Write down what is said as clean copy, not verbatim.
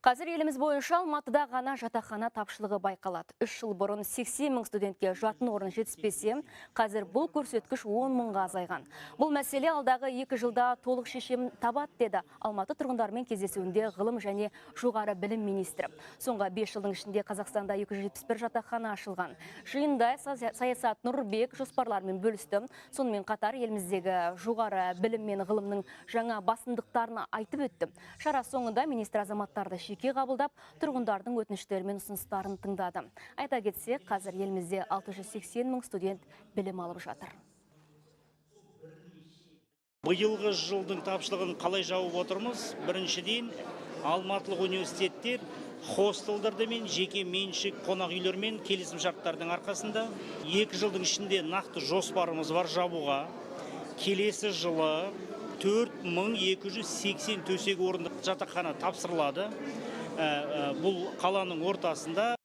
Қазір еліміз бойынша Алматыда ғана жатақхана тапшылығы байқалады. 3 жыл бұрын 80 мың студентке жатын орын жетіспесе, қазір бұл көрсеткіш 10 мыңға азайған. Бұл мәселе алдағы 2 жылда толық шешімін табады деді Алматы тұрғындарымен кездесуінде ғылым және жоғары білім министрі. Соңғы 5 жылдың ішінде Қазақстанда 271 жатақхана ашылған. Жиында саясат Нұрбек жоспарларымен бөлісті. Сонымен қатар еліміздегі жоғары білім мен ғылымның жаңа басымдықтарына айтып өтті. Шара соңында министр азаматтарды жеке қабылдап, тұрғындардың өтініштері мен ұсыныстарын тыңдады. Айта кетсек, қазір елімізде 680 мың студент білім алып жатыр. Биылғы жылдың тапшылығын қалай жауып отырмыз? Біріншіден, Алматылық университеттер хостелдерді мен жеке меншік қонақ үйлермен келісім шарттардың арқасында 2 жылдың ішінде нақты жоспарымыз бар жабуға. Келесі жылы 4280 төсек орындық жатақхана тапсырылады. Бұл қаланың ортасында